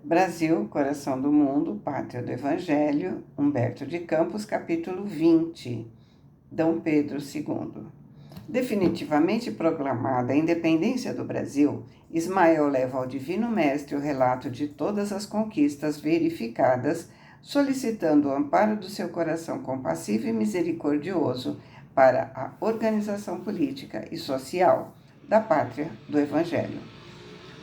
Brasil, Coração do Mundo, Pátria do Evangelho, Humberto de Campos, capítulo 20, Dom Pedro II. Definitivamente proclamada a independência do Brasil, Ismael leva ao Divino Mestre o relato de todas as conquistas verificadas, solicitando o amparo do seu coração compassivo e misericordioso para a organização política e social da Pátria do Evangelho.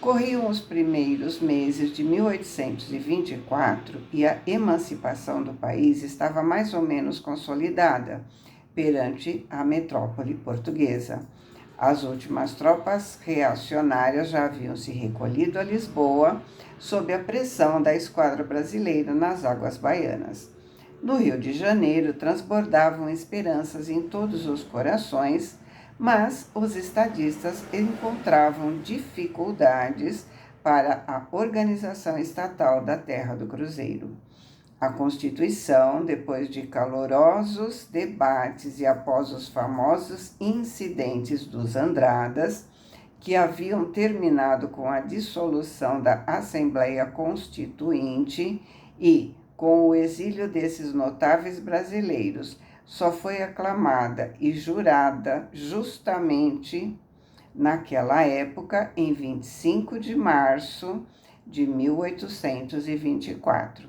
Corriam os primeiros meses de 1824 e a emancipação do país estava mais ou menos consolidada perante a metrópole portuguesa. As últimas tropas reacionárias já haviam se recolhido a Lisboa sob a pressão da esquadra brasileira nas águas baianas. No Rio de Janeiro transbordavam esperanças em todos os corações, mas os estadistas encontravam dificuldades para a organização estatal da Terra do Cruzeiro. A Constituição, depois de calorosos debates e após os famosos incidentes dos Andradas, que haviam terminado com a dissolução da Assembleia Constituinte e com o exílio desses notáveis brasileiros, só foi aclamada e jurada justamente naquela época, em 25 de março de 1824.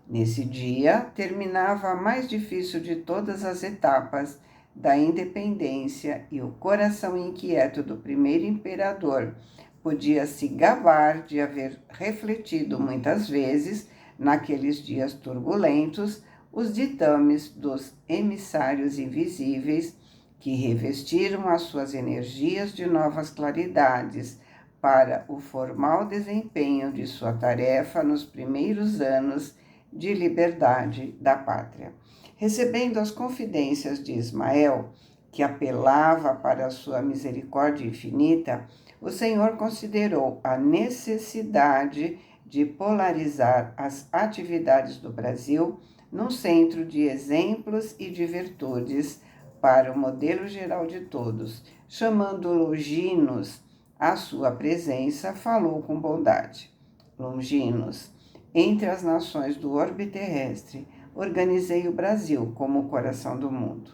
Nesse dia, terminava a mais difícil de todas as etapas da independência e o coração inquieto do primeiro imperador podia se gabar de haver refletido muitas vezes, naqueles dias turbulentos, os ditames dos emissários invisíveis que revestiram as suas energias de novas claridades para o formal desempenho de sua tarefa nos primeiros anos de liberdade da pátria. Recebendo as confidências de Ismael, que apelava para a sua misericórdia infinita, o Senhor considerou a necessidade de polarizar as atividades do Brasil num centro de exemplos e de virtudes para o modelo geral de todos. Chamando Longinos à sua presença, falou com bondade. Longinos, entre as nações do orbe terrestre, organizei o Brasil como o coração do mundo.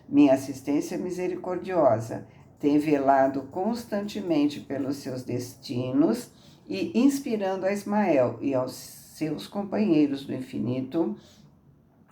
Minha assistência misericordiosa tem velado constantemente pelos seus destinos e, inspirando a Ismael e aos seus companheiros do infinito,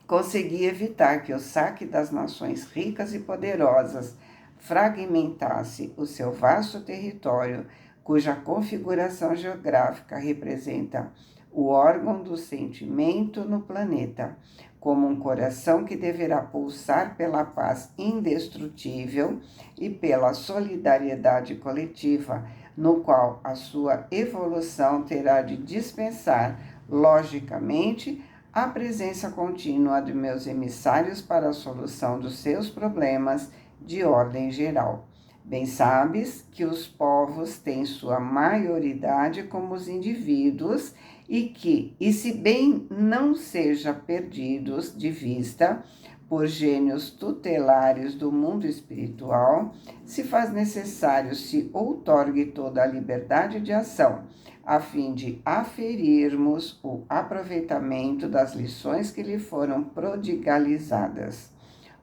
consegui evitar que o saque das nações ricas e poderosas fragmentasse o seu vasto território, cuja configuração geográfica representa o órgão do sentimento no planeta, como um coração que deverá pulsar pela paz indestrutível e pela solidariedade coletiva, no qual a sua evolução terá de dispensar, logicamente, a presença contínua de meus emissários para a solução dos seus problemas de ordem geral. Bem sabes que os povos têm sua maioridade como os indivíduos e se bem não seja perdidos de vista por gênios tutelares do mundo espiritual, se faz necessário se outorgue toda a liberdade de ação, a fim de aferirmos o aproveitamento das lições que lhe foram prodigalizadas.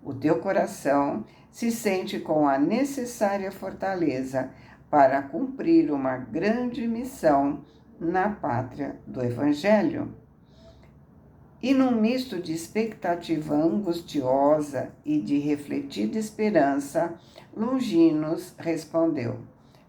O teu coração se sente com a necessária fortaleza para cumprir uma grande missão na pátria do Evangelho. E num misto de expectativa angustiosa e de refletida esperança, Longinos respondeu: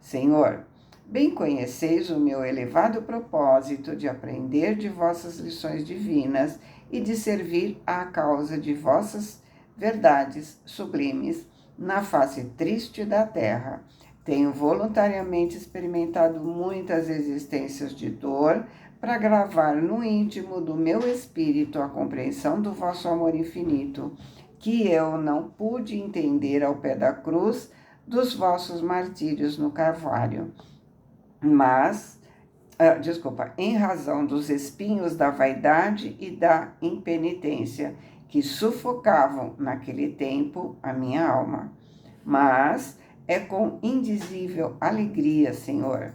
Senhor, bem conheceis o meu elevado propósito de aprender de vossas lições divinas e de servir à causa de vossas verdades sublimes na face triste da terra. Tenho voluntariamente experimentado muitas existências de dor para gravar no íntimo do meu espírito a compreensão do vosso amor infinito, que eu não pude entender ao pé da cruz dos vossos martírios no Calvário. Em razão dos espinhos da vaidade e da impenitência que sufocavam naquele tempo a minha alma. Mas é com indizível alegria, Senhor,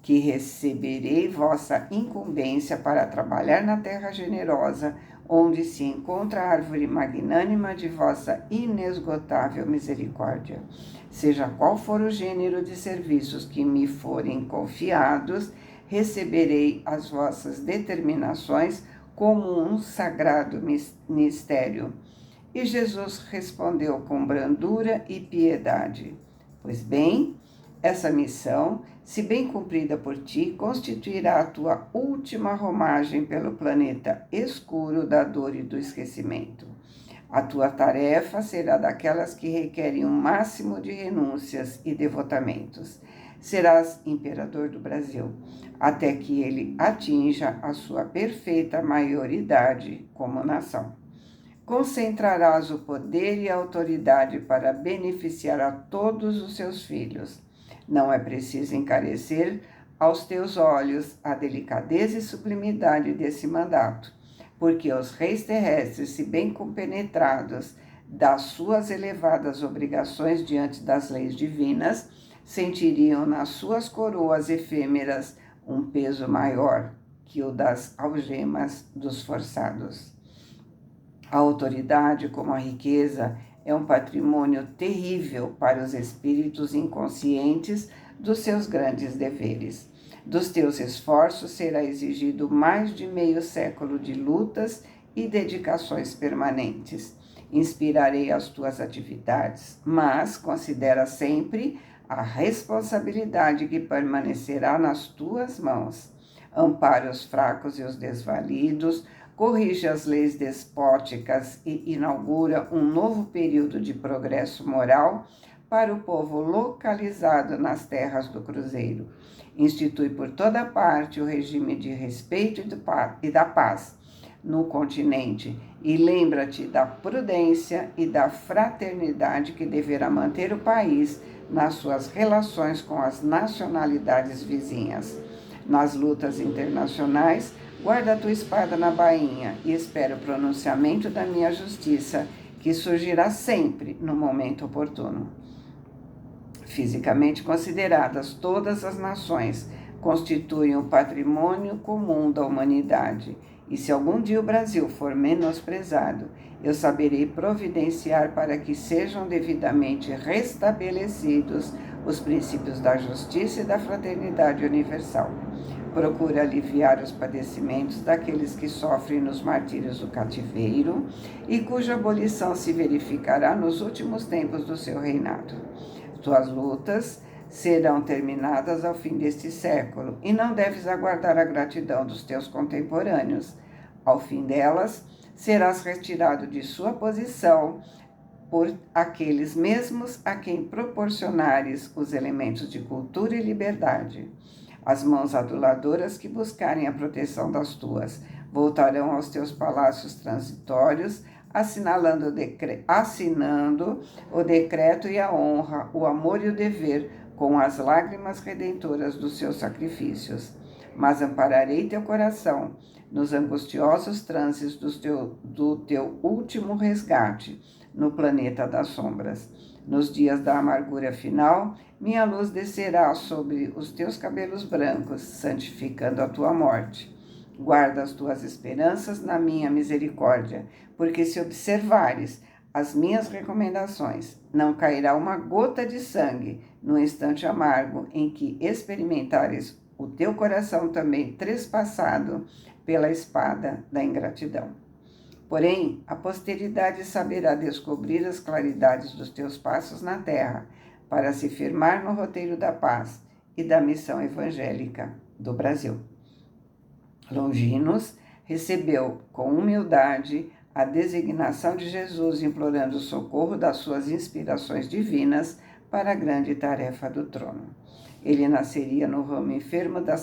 que receberei vossa incumbência para trabalhar na terra generosa, onde se encontra a árvore magnânima de vossa inesgotável misericórdia. Seja qual for o gênero de serviços que me forem confiados, receberei as vossas determinações como um sagrado mistério. E Jesus respondeu com brandura e piedade: Pois bem, essa missão, se bem cumprida por ti, constituirá a tua última romagem pelo planeta escuro da dor e do esquecimento. A tua tarefa será daquelas que requerem um máximo de renúncias e devotamentos. Serás imperador do Brasil, até que ele atinja a sua perfeita maioridade como nação. Concentrarás o poder e a autoridade para beneficiar a todos os seus filhos. Não é preciso encarecer aos teus olhos a delicadeza e sublimidade desse mandato, porque os reis terrestres, se bem compenetrados das suas elevadas obrigações diante das leis divinas, sentiriam nas suas coroas efêmeras um peso maior que o das algemas dos forçados. A autoridade, como a riqueza, é um patrimônio terrível para os espíritos inconscientes dos seus grandes deveres. Dos teus esforços será exigido mais de meio século de lutas e dedicações permanentes. Inspirarei as tuas atividades, mas considera sempre a responsabilidade que permanecerá nas tuas mãos. Ampara os fracos e os desvalidos, corrige as leis despóticas e inaugura um novo período de progresso moral para o povo localizado nas terras do Cruzeiro. Institui por toda parte o regime de respeito e da paz no continente e lembra-te da prudência e da fraternidade que deverá manter o país nas suas relações com as nacionalidades vizinhas. Nas lutas internacionais, guarda a tua espada na bainha e espera o pronunciamento da minha justiça, que surgirá sempre no momento oportuno. Fisicamente consideradas, todas as nações constituem o patrimônio comum da humanidade, e se algum dia o Brasil for menosprezado, eu saberei providenciar para que sejam devidamente restabelecidos os princípios da justiça e da fraternidade universal. Procura aliviar os padecimentos daqueles que sofrem nos martírios do cativeiro e cuja abolição se verificará nos últimos tempos do seu reinado. Tuas lutas serão terminadas ao fim deste século e não deves aguardar a gratidão dos teus contemporâneos. Ao fim delas, serás retirado de sua posição por aqueles mesmos a quem proporcionares os elementos de cultura e liberdade. As mãos aduladoras que buscarem a proteção das tuas voltarão aos teus palácios transitórios, assinando o decreto e a honra, o amor e o dever, com as lágrimas redentoras dos seus sacrifícios. Mas ampararei teu coração nos angustiosos transes do teu último resgate no planeta das sombras. Nos dias da amargura final, minha luz descerá sobre os teus cabelos brancos, santificando a tua morte. Guarda as tuas esperanças na minha misericórdia, porque se observares as minhas recomendações, não cairá uma gota de sangue no instante amargo em que experimentares o teu coração também trespassado pela espada da ingratidão. Porém, a posteridade saberá descobrir as claridades dos teus passos na terra, para se firmar no roteiro da paz e da missão evangélica do Brasil. Longinos recebeu com humildade a designação de Jesus, implorando o socorro das suas inspirações divinas para a grande tarefa do trono. Ele nasceria no ramo enfermo da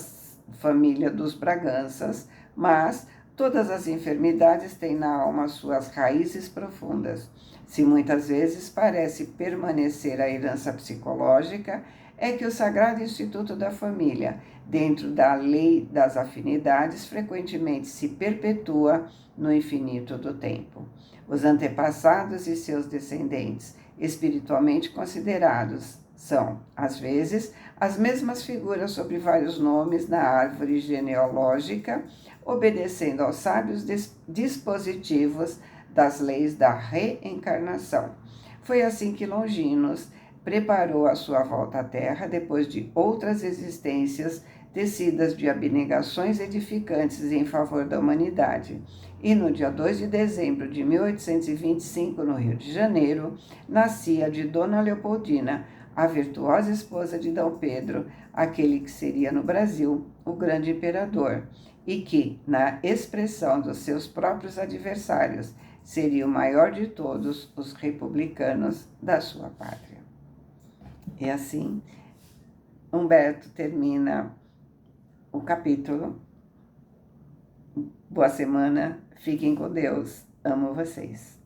família dos Braganças, mas todas as enfermidades têm na alma suas raízes profundas. Se muitas vezes parece permanecer a herança psicológica, é que o Sagrado Instituto da Família, dentro da lei das afinidades, frequentemente se perpetua no infinito do tempo. Os antepassados e seus descendentes, espiritualmente considerados, São, às vezes, as mesmas figuras sob vários nomes na árvore genealógica, obedecendo aos sábios dispositivos das leis da reencarnação. Foi assim que Longinos preparou a sua volta à Terra depois de outras existências tecidas de abnegações edificantes em favor da humanidade. E no dia 2 de dezembro de 1825, no Rio de Janeiro, nascia de Dona Leopoldina, a virtuosa esposa de D. Pedro, aquele que seria no Brasil o grande imperador, e que, na expressão dos seus próprios adversários, seria o maior de todos os republicanos da sua pátria. E assim, Humberto termina o capítulo. Boa semana, fiquem com Deus, amo vocês.